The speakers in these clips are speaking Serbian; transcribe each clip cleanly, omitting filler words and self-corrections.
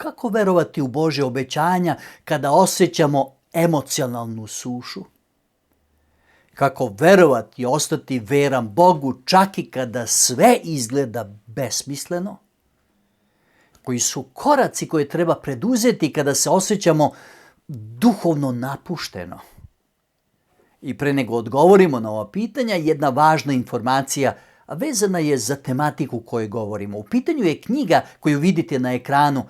Kako verovati u Božje obećanja kada osjećamo emocionalnu sušu? Kako verovati i ostati veran Bogu čak i kada sve izgleda besmisleno? Koji su koraci koje treba preduzeti kada se osjećamo duhovno napušteno? I pre nego odgovorimo na ova pitanja, jedna važna informacija vezana je za tematiku o kojoj govorimo. U pitanju je knjiga koju vidite na ekranu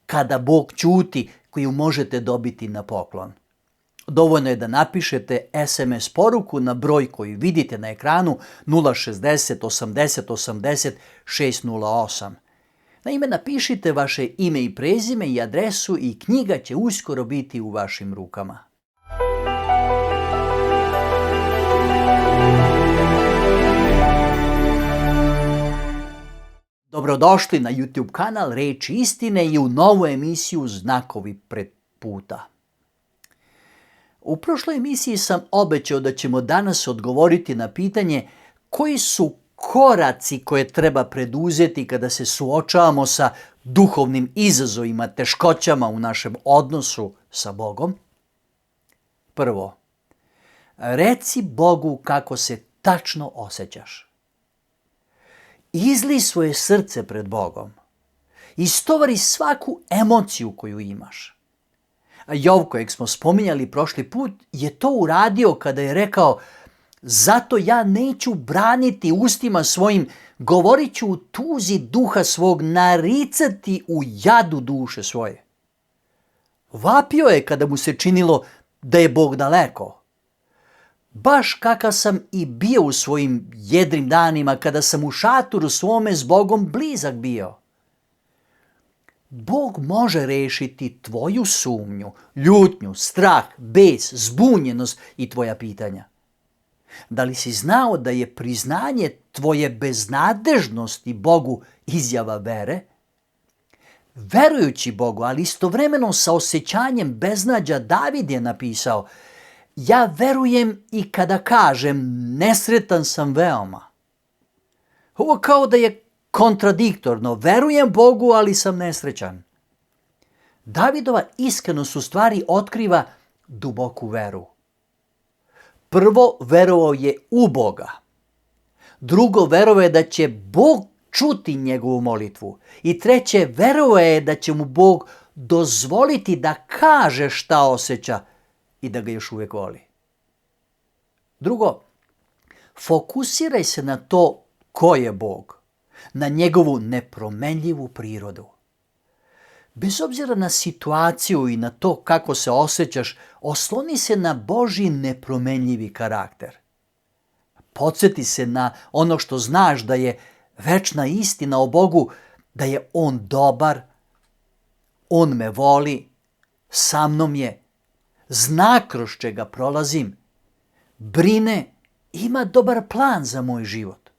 Kada Bog ćuti, koju možete dobiti na poklon. Dovoljno je da napišete SMS poruku na broj koji vidite na ekranu 060 80 80 608. Naime, napišite vaše ime i prezime i adresu i knjiga će uskoro biti u vašim rukama. Dobrodošli na YouTube kanal Reči istine i u novu emisiju Znakovi pred puta. U prošloj emisiji sam obećao da ćemo danas odgovoriti na pitanje koji su koraci koje treba preduzeti kada se suočavamo sa duhovnim izazovima, teškoćama u našem odnosu sa Bogom. Prvo, reci Bogu kako se tačno osjećaš. Izlij svoje srce pred Bogom. Istovari svaku emociju koju imaš. Jov, kojeg smo spominjali prošli put, je to uradio kada je rekao: zato ja neću braniti ustima svojim, govorit ću u tuzi duha svog, naricati u jadu duše svoje. Vapio je kada mu se činilo da je Bog daleko. Baš kakav sam i bio u svojim jedrim danima kada sam u šatoru svome s Bogom blizak bio. Bog može rešiti tvoju sumnju, ljutnju, strah, bes, zbunjenost i tvoja pitanja. Da li si znao da je priznanje tvoje beznadežnosti Bogu izjava vere? Verujući Bogu, ali istovremeno sa osjećanjem beznađa, David je napisao: ja verujem i kada kažem nesretan sam veoma. Ovo kao da je kontradiktorno. Verujem Bogu, ali sam nesrećan. Davidova iskrenost u stvari otkriva duboku veru. Prvo, verovao je u Boga. Drugo, verovao je da će Bog čuti njegovu molitvu. I treće, verovao je da će mu Bog dozvoliti da kaže šta osjeća i da ga još uvijek voli. Drugo, fokusiraj se na to ko je Bog, na njegovu nepromenljivu prirodu. Bez obzira na situaciju i na to kako se osjećaš, osloni se na Božji nepromenljivi karakter. Podsjeti se na ono što znaš, da je večna istina o Bogu, da je On dobar, On me voli, sa mnom je, zna kroz čega prolazim, brine, ima dobar plan za moj život.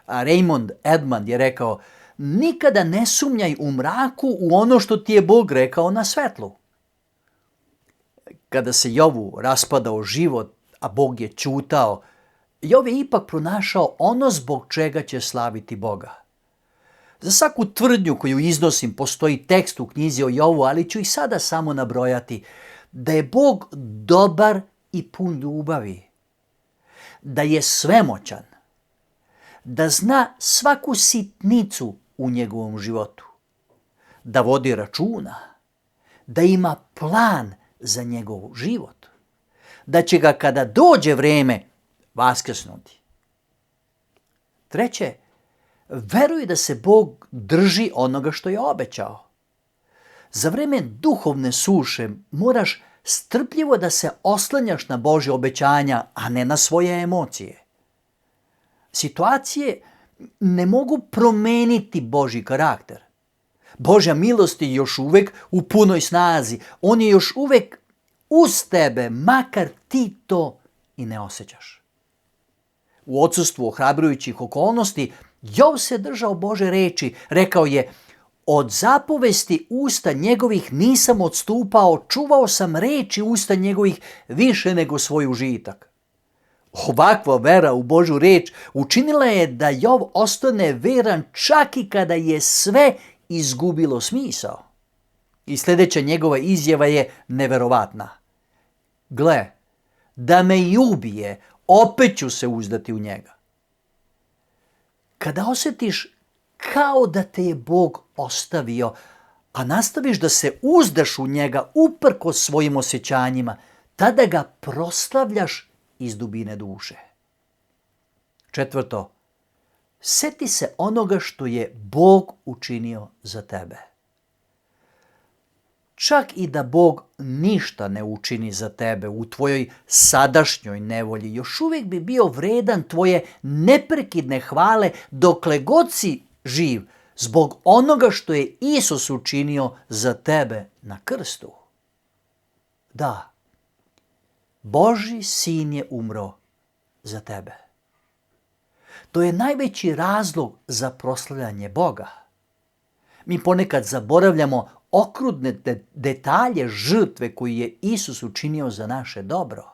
A Raymond Edman je rekao: nikada ne sumnjaj u mraku u ono što ti je Bog rekao na svetlu. Kada se Jovu raspadao život, a Bog je ćutao, Jov je ipak pronašao ono zbog čega će slaviti Boga. Za svaku tvrdnju koju iznosim postoji tekst u knjizi o Jovu, ali ću ih sada samo nabrojati. Da je Bog dobar i pun ljubavi, da je svemoćan, da zna svaku sitnicu u njegovom životu, da vodi računa, da ima plan za njegov život, da će ga kada dođe vreme vaskrsnuti. Treće, veruj da se Bog drži onoga što je obećao. Za vreme duhovne suše moraš strpljivo da se oslanjaš na Božje obećanja, a ne na svoje emocije. Situacije ne mogu promeniti Božji karakter. Božja milost je još uvek u punoj snazi. On je još uvek uz tebe, makar ti to i ne osjećaš. U odsustvu ohrabrujućih okolnosti, Jov se držao Božje reči. Rekao je: od zapovesti usta njegovih nisam odstupao, čuvao sam reči usta njegovih više nego svoj užitak. Ovakva vera u Božju reč učinila je da Jov ostane veran čak i kada je sve izgubilo smisao. I sljedeća njegova izjava je neverovatna. Gle, da me i ubije, opet ću se uzdati u njega. Kada osjetiš kao da te je Bog ostavio, a nastaviš da se uzdaš u njega uprkos svojim osjećanjima, tada ga proslavljaš iz dubine duše. 4. Seti se onoga što je Bog učinio za tebe. Čak i da Bog ništa ne učini za tebe u tvojoj sadašnjoj nevolji, još uvijek bi bio vredan tvoje neprekidne hvale dokle god si živ, zbog onoga što je Isus učinio za tebe na krstu. Da, Božji sin je umro za tebe. To je najveći razlog za proslavljanje Boga. Mi ponekad zaboravljamo okrutne detalje žrtve koju je Isus učinio za naše dobro.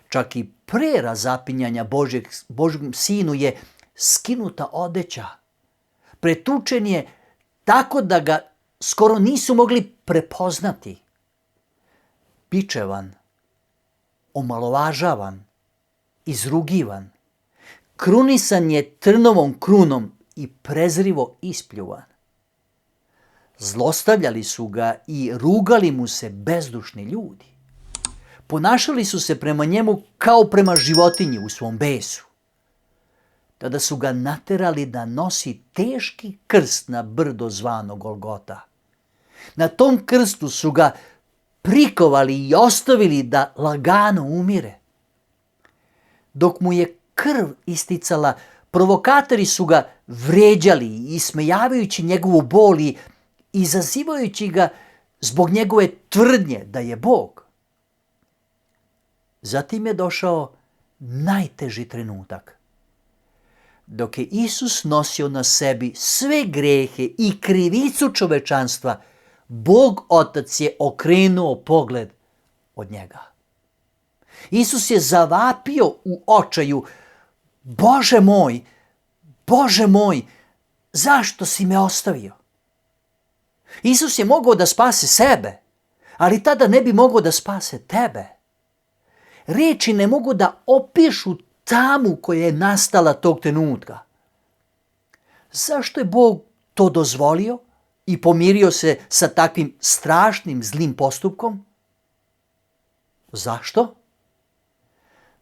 Čak i pre razapinjanja Božjem sinu je skinuta odeća. Pretučen je tako da ga skoro nisu mogli prepoznati. Bičevan, omalovažavan, izrugivan, krunisan je trnovom krunom i prezrivo ispljuvan. Zlostavljali su ga i rugali mu se bezdušni ljudi. Ponašali su se prema njemu kao prema životinji u svom besu. Tada su ga naterali da nosi teški krst na brdo zvano Golgota. Na tom krstu su ga prikovali i ostavili da lagano umire. Dok mu je krv isticala, provokatori su ga vređali i ismejavajući njegovu bol i izazivajući ga zbog njegove tvrdnje da je Bog. Zatim je došao najteži trenutak. Dok je Isus nosio na sebi sve grehe i krivicu čovečanstva, Bog Otac je okrenuo pogled od njega. Isus je zavapio u očaju: Bože moj, zašto si me ostavio? Isus je mogao da spase sebe, ali tada ne bi mogao da spase tebe. Riječi ne mogu da opišu tamu koja je nastala tog trenutka. Zašto je Bog to dozvolio i pomirio se sa takvim strašnim zlim postupkom? Zašto?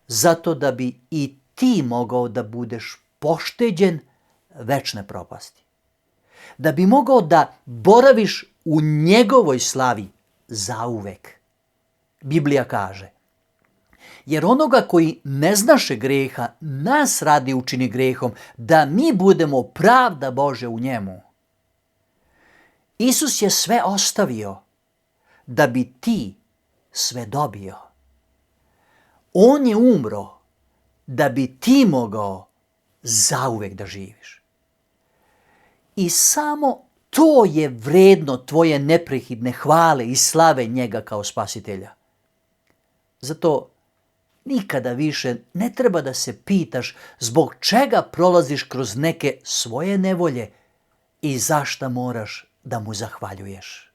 Zato da bi i ti mogao da budeš pošteđen večne propasti. Da bi mogao da boraviš u njegovoj slavi zauvek. Biblija kaže: jer onoga koji ne znaše greha, nas radi učini grehom, da mi budemo pravda Bože u njemu. Isus je sve ostavio da bi ti sve dobio. On je umro da bi ti mogao zauvek da živiš. I samo to je vredno tvoje neprekidne hvale i slave njega kao spasitelja. Zato nikada više ne treba da se pitaš zbog čega prolaziš kroz neke svoje nevolje i zašta moraš da mu zahvaljuješ.